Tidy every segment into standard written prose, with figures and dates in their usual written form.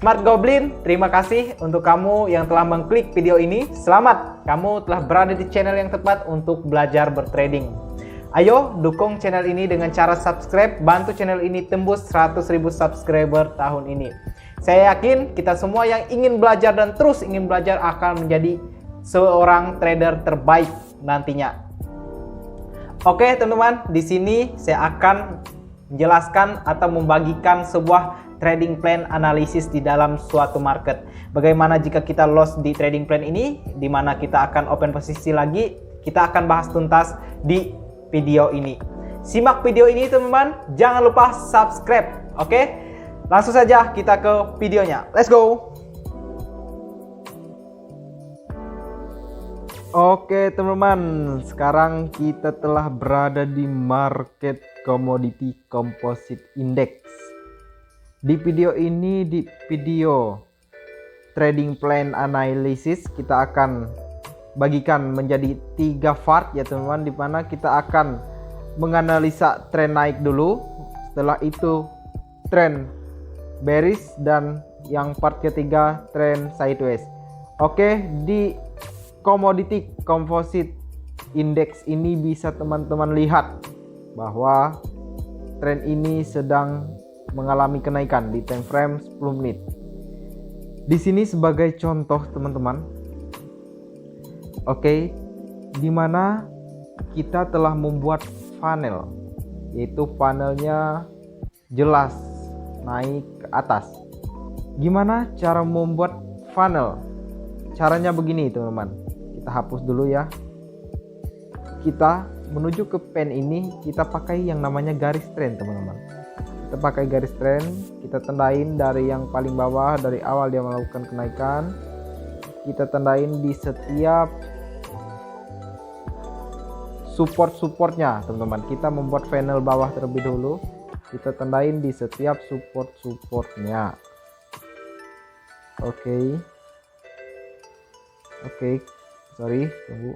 Smart Goblin, terima kasih untuk kamu yang telah mengklik video ini. Selamat, kamu telah berada di channel yang tepat untuk belajar bertrading. Ayo dukung channel ini dengan cara subscribe, bantu channel ini tembus 100.000 subscriber tahun ini. Saya yakin kita semua yang ingin belajar dan terus ingin belajar akan menjadi seorang trader terbaik nantinya. Oke teman-teman, di sini saya akan menjelaskan atau membagikan sebuah trading plan analisis di dalam suatu market. Bagaimana jika kita loss di trading plan ini, di mana kita akan open posisi lagi, kita akan bahas tuntas di video ini. Simak video ini teman-teman, jangan lupa subscribe. Oke, langsung saja kita ke videonya. Let's go. Oke teman-teman, sekarang kita telah berada di market Commodity Composite Index. Di video ini, di video trading plan analysis, kita akan bagikan menjadi 3 part ya teman-teman, di mana kita akan menganalisa tren naik dulu, setelah itu tren bearish, dan yang part ketiga tren sideways. Oke, di Commodity Composite Index ini bisa teman-teman lihat bahwa tren ini sedang mengalami kenaikan di time frame 10 menit. Di sini sebagai contoh teman-teman. Oke, di mana kita telah membuat funnel, yaitu funnelnya jelas naik ke atas. Gimana cara membuat funnel? Caranya begini teman-teman. Kita hapus dulu ya. Kita menuju ke pen ini, kita pakai yang namanya garis tren teman-teman. Kita pakai garis tren, kita tandain dari yang paling bawah, dari awal dia melakukan kenaikan. Kita tandain di setiap support-supportnya teman-teman. Kita membuat funnel bawah terlebih dulu, kita tandain di setiap support-supportnya. Oke, sorry, tunggu.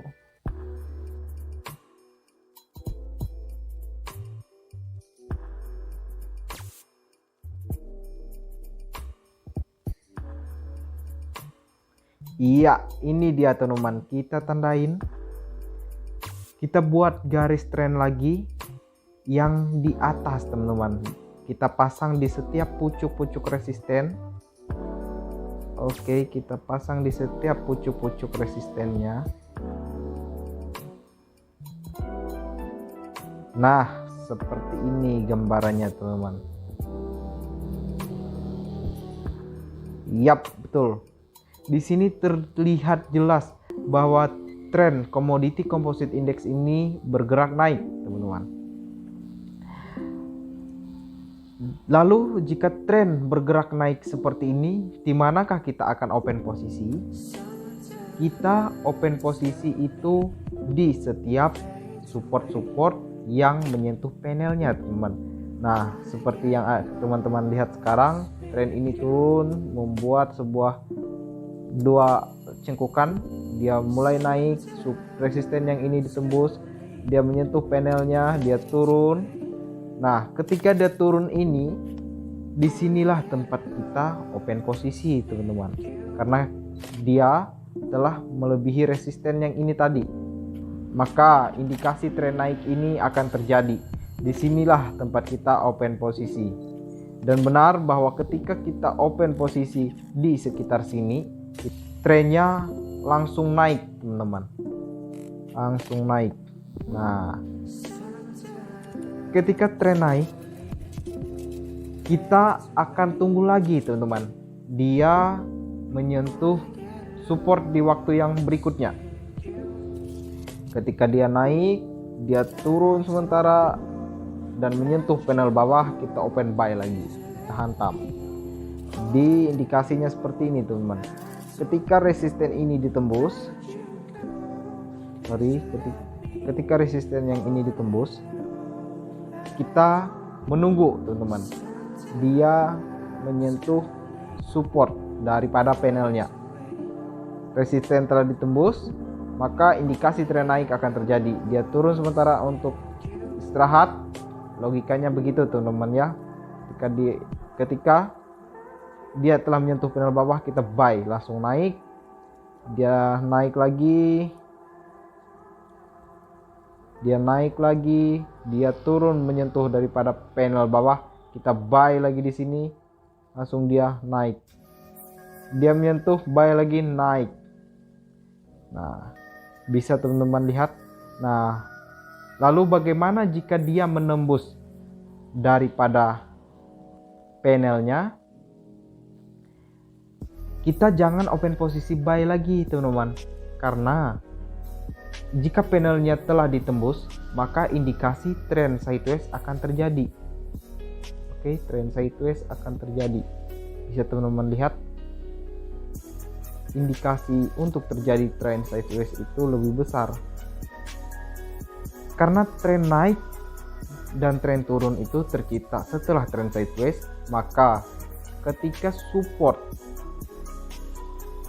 Iya, ini dia teman-teman. Kita tandain, kita buat garis tren lagi yang di atas teman-teman. Kita pasang di setiap pucuk-pucuk resisten. Oke, kita pasang di setiap pucuk-pucuk resistennya. Nah, seperti ini gambarannya teman-teman. Yap, betul. Di sini terlihat jelas bahwa tren Commodity Composite Index ini bergerak naik, teman-teman. Lalu jika tren bergerak naik seperti ini, di manakah kita akan open posisi? Kita open posisi itu di setiap support-support yang menyentuh panelnya, teman-teman. Nah, seperti yang teman-teman lihat sekarang, tren ini turun membuat sebuah 2 cengkukan, dia mulai naik, resisten yang ini ditembus, dia menyentuh panelnya, dia turun. Nah, ketika dia turun ini, disinilah tempat kita open posisi teman-teman, karena dia telah melebihi resisten yang ini tadi, maka indikasi tren naik ini akan terjadi. Disinilah tempat kita open posisi, dan benar bahwa ketika kita open posisi di sekitar sini, trennya langsung naik teman-teman, langsung naik. Nah, ketika tren naik, kita akan tunggu lagi teman-teman, dia menyentuh support di waktu yang berikutnya. Ketika dia naik, dia turun sementara dan menyentuh panel bawah, kita open buy lagi, kita hantam. Di indikasinya seperti ini teman-teman. Ketika resisten ini ditembus, ketika resisten yang ini ditembus, kita menunggu teman-teman, dia menyentuh support daripada panelnya. Resisten telah ditembus, maka indikasi tren naik akan terjadi. Dia turun sementara untuk istirahat, logikanya begitu teman-teman ya. Ketika dia telah menyentuh panel bawah, kita buy, langsung naik. Dia naik lagi, dia turun menyentuh daripada panel bawah, kita buy lagi di sini, langsung dia naik. Dia menyentuh, buy lagi, naik. Nah, bisa teman-teman lihat. Nah, lalu bagaimana jika dia menembus daripada panelnya? Kita jangan open posisi buy lagi teman-teman, karena jika panelnya telah ditembus, maka indikasi tren sideways akan terjadi. Oke, tren sideways akan terjadi. Bisa teman-teman lihat, indikasi untuk terjadi tren sideways itu lebih besar. Karena tren naik dan tren turun itu tercipta setelah tren sideways, maka ketika support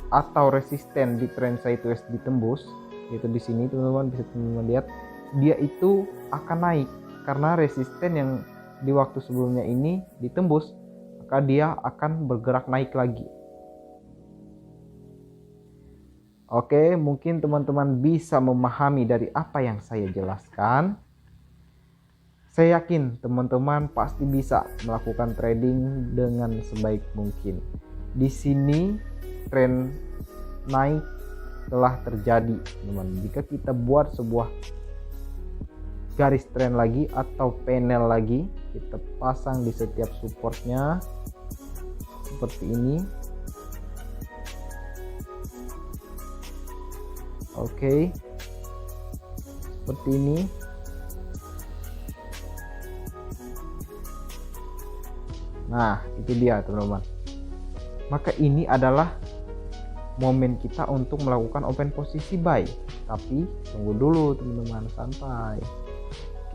atau resisten di tren sideways ditembus, yaitu di sini teman-teman bisa teman-teman lihat, dia itu akan naik karena resisten yang di waktu sebelumnya ini ditembus, maka dia akan bergerak naik lagi. Oke, mungkin teman-teman bisa memahami dari apa yang saya jelaskan. Saya yakin teman-teman pasti bisa melakukan trading dengan sebaik mungkin. Di sini tren naik telah terjadi, teman. Jika kita buat sebuah garis tren lagi atau panel lagi, kita pasang di setiap supportnya seperti ini. Oke, seperti ini. Nah, itu dia teman-teman. Maka ini adalah momen kita untuk melakukan open posisi buy. Tapi tunggu dulu teman-teman, santai.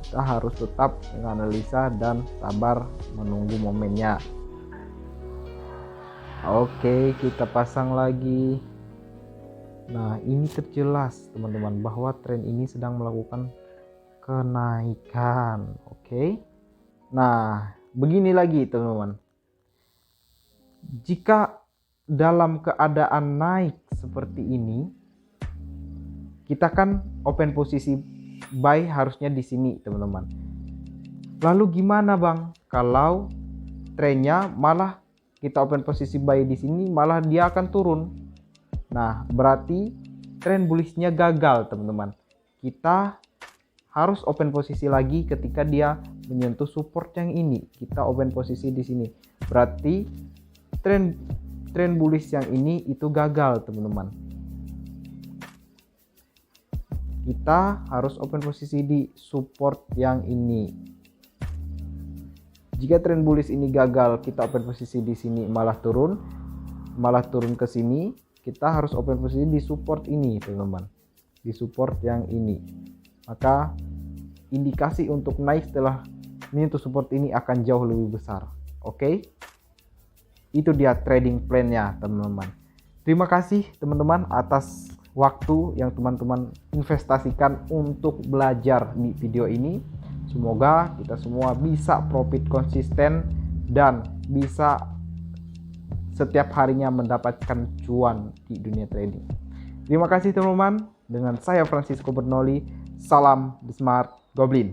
Kita harus tetap menganalisa dan sabar menunggu momennya. Oke, kita pasang lagi. Nah, ini terjelas teman-teman bahwa tren ini sedang melakukan kenaikan. Oke. Nah, begini lagi teman-teman. Jika dalam keadaan naik seperti ini, kita kan open posisi buy harusnya di sini teman-teman. Lalu gimana bang kalau trennya malah kita open posisi buy di sini, malah dia akan turun? Nah, berarti tren bullishnya gagal teman-teman. Kita harus open posisi lagi ketika dia menyentuh support yang ini. Kita open posisi di sini. Berarti tren bullish yang ini itu gagal teman-teman. Kita harus open posisi di support yang ini. Jika tren bullish ini gagal, kita open posisi di sini malah turun ke sini, kita harus open posisi di support ini teman-teman, di support yang ini. Maka indikasi untuk naik setelah menyentuh support ini akan jauh lebih besar. Oke, itu dia trading plan-nya teman-teman. Terima kasih teman-teman atas waktu yang teman-teman investasikan untuk belajar di video ini. Semoga kita semua bisa profit konsisten dan bisa setiap harinya mendapatkan cuan di dunia trading. Terima kasih teman-teman. Dengan saya Francisco Bernoulli, salam The Smart Goblin.